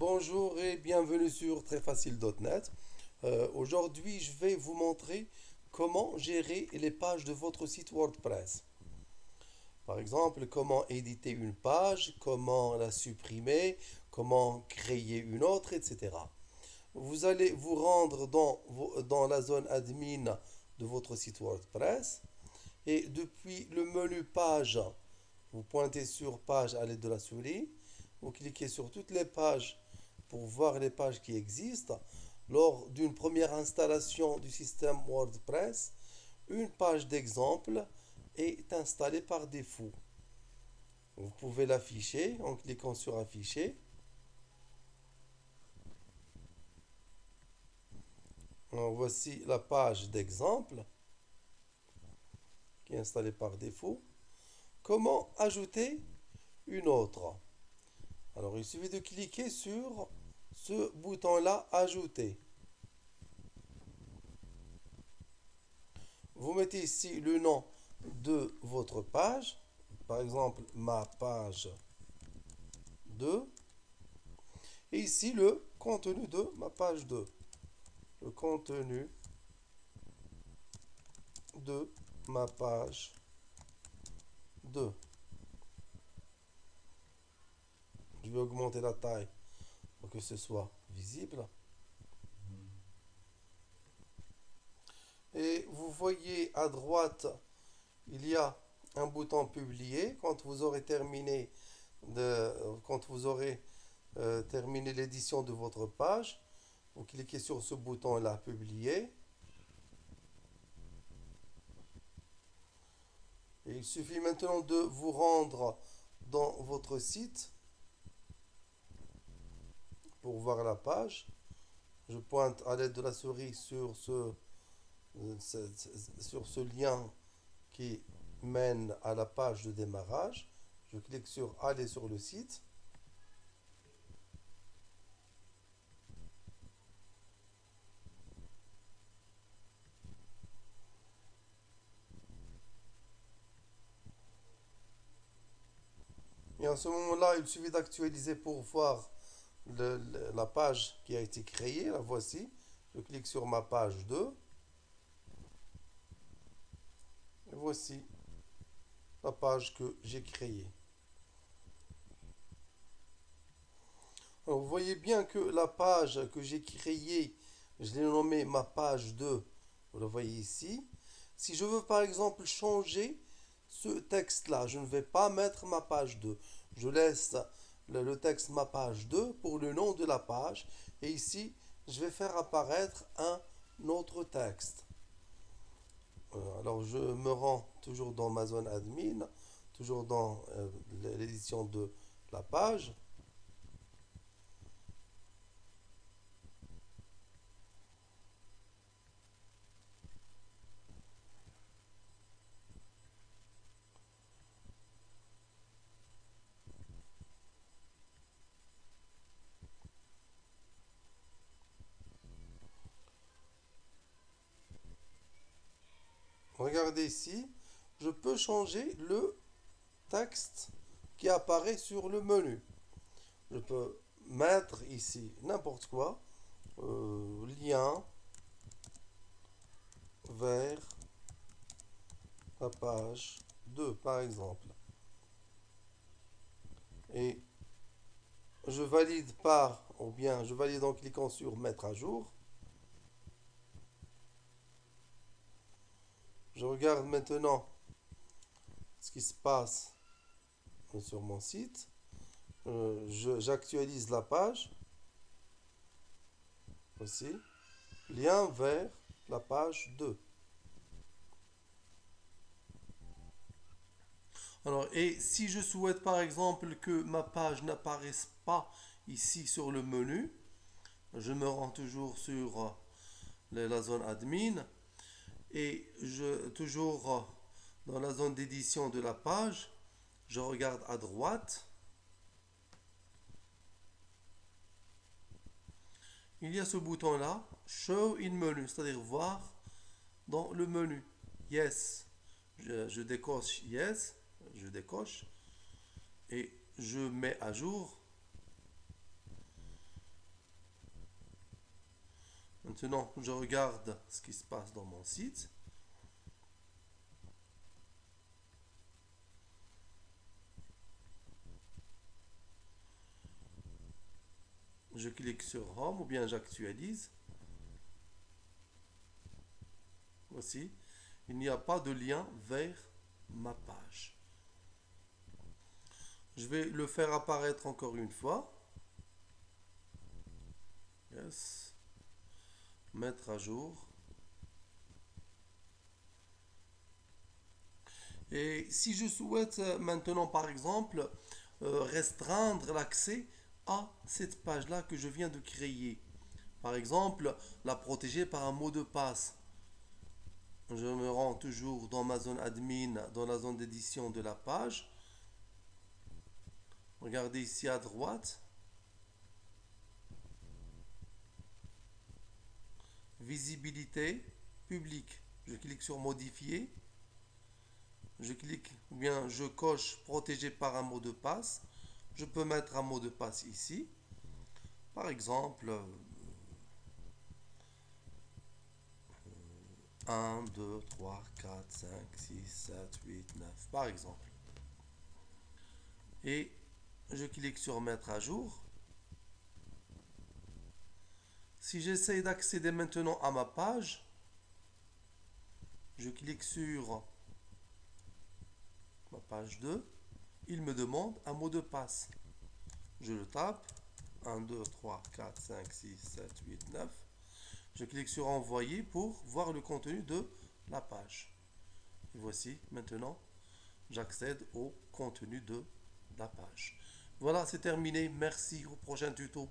Bonjour et bienvenue sur trèsfacile.net. Aujourd'hui, je vais vous montrer comment gérer les pages de votre site WordPress. Par exemple, comment éditer une page, comment la supprimer, comment créer une autre, etc. Vous allez vous rendre dans la zone admin de votre site WordPress et depuis le menu page, vous pointez sur page à l'aide de la souris. Vous cliquez sur toutes les pages pour voir les pages qui existent. Lors d'une première installation du système WordPress, une page d'exemple est installée par défaut. Vous pouvez l'afficher en cliquant sur afficher. Alors, voici la page d'exemple qui est installée par défaut. Comment ajouter une autre? Alors, il suffit de cliquer sur ce bouton-là, ajouter. Vous mettez ici le nom de votre page, par exemple ma page 2, et ici le contenu de ma page 2. Le contenu de ma page 2. Je vais augmenter la taille pour que ce soit visible. Et vous voyez à droite, il y a un bouton publier. Quand vous aurez terminé terminé l'édition de votre page, vous cliquez sur ce bouton-là, publier. Et il suffit maintenant de vous rendre dans votre site pour voir la page. Je pointe à l'aide de la souris sur ce lien qui mène à la page de démarrage. Je clique sur aller sur le site. Et à ce moment-là, il suffit d'actualiser pour voir la page qui a été créée. La voici. Je clique sur ma page 2. Et voici la page que j'ai créée. Alors, vous voyez bien que la page que j'ai créée, je l'ai nommée ma page 2. Vous la voyez ici. Si je veux par exemple changer ce texte-là, je ne vais pas mettre ma page 2. Je laisse le texte ma page 2 pour le nom de la page. Et ici, je vais faire apparaître un autre texte. Alors, je me rends toujours dans ma zone admin, toujours dans l'édition de la page. Regardez ici, je peux changer le texte qui apparaît sur le menu. Je peux mettre ici n'importe quoi, lien vers la page 2 par exemple. Et je valide ou bien je valide en cliquant sur mettre à jour. Je regarde maintenant ce qui se passe sur mon site. J'actualise la page. Voici. Lien vers la page 2. Alors, et si je souhaite par exemple que ma page n'apparaisse pas ici sur le menu, je me rends toujours sur la zone admin et toujours dans la zone d'édition de la page, je regarde à droite. Il y a ce bouton-là, Show in Menu, c'est-à-dire voir dans le menu. Yes, je décoche Yes, je décoche et je mets à jour. Maintenant, je regarde ce qui se passe dans mon site. Je clique sur Home ou bien j'actualise. Voici, il n'y a pas de lien vers ma page. Je vais le faire apparaître encore une fois. Yes. Mettre à jour. Et si je souhaite maintenant, par exemple, restreindre l'accès à cette page-là que je viens de créer, par exemple, la protéger par un mot de passe, je me rends toujours dans ma zone admin, dans la zone d'édition de la page. Regardez ici à droite. Visibilité publique. Je clique sur modifier. Je clique ou bien je coche protéger par un mot de passe. Je peux mettre un mot de passe ici. Par exemple, 1, 2, 3, 4, 5, 6, 7, 8, 9, par exemple. Et je clique sur mettre à jour. Si j'essaie d'accéder maintenant à ma page, je clique sur ma page 2, il me demande un mot de passe. Je le tape, 1, 2, 3, 4, 5, 6, 7, 8, 9. Je clique sur envoyer pour voir le contenu de la page. Et voici, maintenant, j'accède au contenu de la page. Voilà, c'est terminé. Merci, au prochain tuto.